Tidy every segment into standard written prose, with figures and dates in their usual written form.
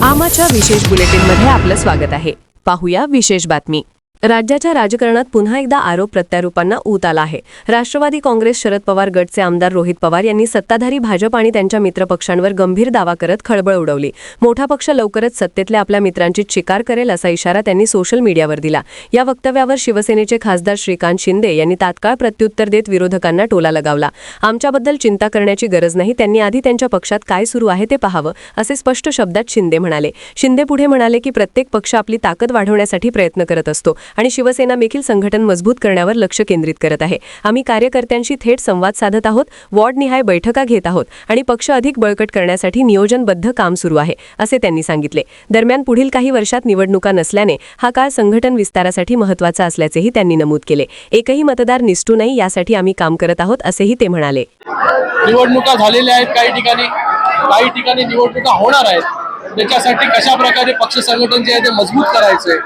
आमाच्या विशेष बुलेटिनमध्ये आपलं स्वागत आहे। पाहूया विशेष बातमी। राज्याच्या राजकारणात पुन्हा एकदा आरोप प्रत्यारोपांना ऊत आला आहे। राष्ट्रवादी काँग्रेस शरद पवार गटचे आमदार रोहित पवार यांनी सत्ताधारी भाजप आणि त्यांच्या मित्रपक्षांवर गंभीर दावा करत खळबळ उडवली। मोठा पक्ष लवकरच सत्तेतल्या आपल्या मित्रांची शिकार करेल असा इशारा त्यांनी सोशल मीडियावर दिला। या वक्तव्यावर शिवसेनेचे खासदार श्रीकांत शिंदे यांनी तात्काळ प्रत्युत्तर देत विरोधकांना टोला लगावला। आमच्याबद्दल चिंता करण्याची गरज नाही, त्यांनी आधी त्यांच्या पक्षात काय सुरू आहे ते पाहावं, असे स्पष्ट शब्दात शिंदे म्हणाले। शिंदे पुढे म्हणाले की प्रत्येक पक्ष आपली ताकद वाढवण्यासाठी प्रयत्न करत असतो आणि शिवसेना देखील संघटन मजबूत करण्यावर लक्ष केंद्रित करत आहे। आम्ही कार्यकर्त्यांशी थेट संवाद साधत आहोत, वॉर्डनिहाय बैठका घेत आहोत आणि पक्ष अधिक बळकट करण्यासाठी नियोजनबद्ध काम सुरू आहे, असे त्यांनी सांगितले। दरम्यान पुढील काही वर्षात निवडणुका नसल्याने हा काळ संघटन विस्तारासाठी महत्त्वाचा असल्याचेही त्यांनी नमूद केले। एकही मतदार निसटू नये यासाठी आम्ही काम करत आहोत, असेही ते म्हणाले। निवडणुका झालेल्या आहेत, काही ठिकाणी निवडणुका होणार आहेत। त्याच्यासाठी कशा प्रकारे पक्ष संघटन जे आहे ते मजबूत करायचंय।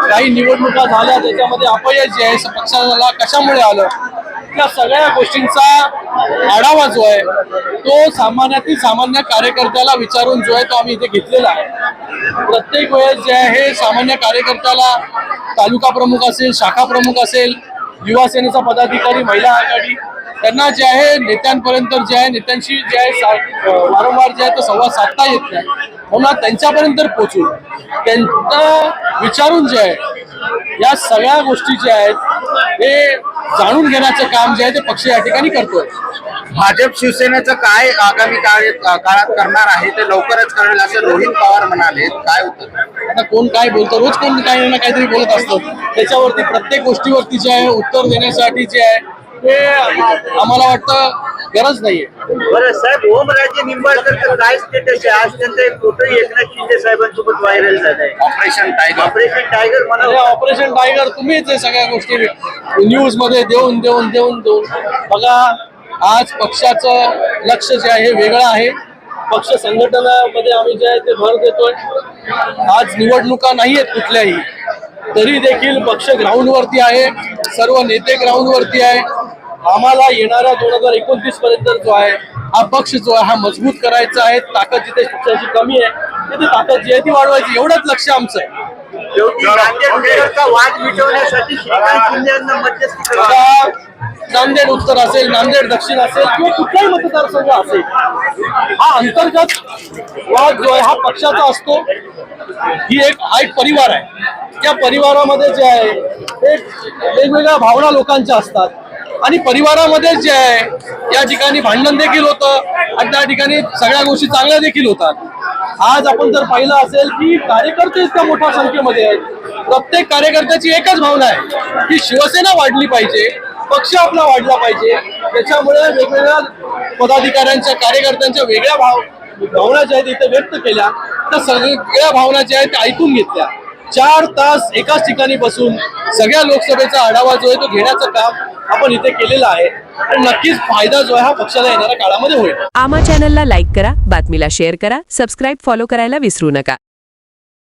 काही निवडणुका झाल्या त्याच्यामध्ये अपयश जे आहे पक्षाला कशामुळे आलं, या सगळ्या गोष्टींचा आढावा जो आहे तो सामान्यातील सामान्य कार्यकर्त्याला विचारून जो आहे तो आम्ही इथे घेतलेला आहे। प्रत्येक वेळेस जे आहे सामान्य कार्यकर्त्याला तालुका प्रमुख असेल, शाखा प्रमुख असेल, युवा सेनेचा पदाधिकारी, महिला आघाडी, त्यांना जे आहे नेत्यांपर्यंत जे आहे नेत्यांशी जे आहे वारंवार जे आहे तो संवाद साधता येत नाही, म्हणून त्यांच्यापर्यंत पोहोचून त्यांना विचारून जे आहे या सगळ्या गोष्टी ज्या आहेत हे जाणून घेण्याचं काम जे आहे ते पक्ष या ठिकाणी करतोय। भाजप शिवसेनेचं काय आगामी काळात करणार आहे ते लवकरच कळेल असं रोहित पवार म्हणाले। काय उत्तर? आता कोण काय बोलतो, रोज कोण काही ना काहीतरी बोलत असतं, त्याच्यावरती प्रत्येक गोष्टीवरती जे आहे उत्तर देण्यासाठी जे आहे ते आम्हाला वाटतं गरज नाहीये। बरं साहेब, ओमराजे निंबाळकर काय स्टेटस आहे? आज त्यांचा एक फोटो एकनाथ शिंदे साहेबांसोबत व्हायरल झालाय। ऑपरेशन टायगर म्हणा। ऑपरेशन टायगर तुम्हीच आहे सगळ्या गोष्टी न्यूज मध्ये देऊन बघा। आज पक्षाचं लक्ष जे आहे हे वेगळं आहे। पक्ष संघटनामध्ये आम्ही जे आहे ते भर देतोय। आज निवडणुका नाहीयेत कुठल्याही, तरी देखील पक्ष ग्राउंडवरती आहे, सर्व नेते ग्राउंडवरती आहे। आम्हाला येणाऱ्या 2029 पर्यंत जो आहे हा पक्ष जो आहे हा मजबूत करायचा आहे। ताकद जिथे पक्षाची कमी आहे तिथे ताकद जी आहे ती वाढवायची, एवढंच लक्ष आमचं आहे। वाद मिटवण्यासाठी श्रीकांत शिंदे यांना मध्यस्थी नांदेड उत्तर असेल, नांदेड दक्षिण असेल किंवा कुठलाही मतदारसंघ असेल, हा अंतर्गत वाद जो आहे हा पक्षाचा असतो। हा एक परिवार आहे। त्या परिवारामध्ये जे आहे ते वेगवेगळ्या भावना लोकांच्या असतात आणि परिवारामध्ये जे आहे या ठिकाणी भांडण देखील होतं आणि त्या ठिकाणी सगळ्या गोष्टी चांगल्या देखील होतात। आज आपण जर पाहिलं असेल की कार्यकर्ते इतक्या मोठ्या संख्येमध्ये आहेत, प्रत्येक कार्यकर्त्याची एकच भावना आहे की शिवसेना वाढली पाहिजे, पक्ष आपला वाढला पाहिजे। त्याच्यामुळे वेगवेगळ्या पदाधिकाऱ्यांच्या, कार्यकर्त्यांच्या वेगळ्या भावना ज्या आहेत इथे व्यक्त केल्या, त्या सगळ्या भावना ज्या आहेत त्या ऐकून घेतल्या। 4 तास एकाच ठिकाणी बसून सगळ्या लोकसभेचा आढावा जो आहे तो घेण्याचं काम आपण इथे केलेलं आहे आणि नक्कीच फायदा जो आहे हा पक्षाला येणाऱ्या काळामध्ये होईल। आमा चॅनलला लाईक करा, बातमीला शेअर करा, सबस्क्राईब फॉलो करायला विसरू नका।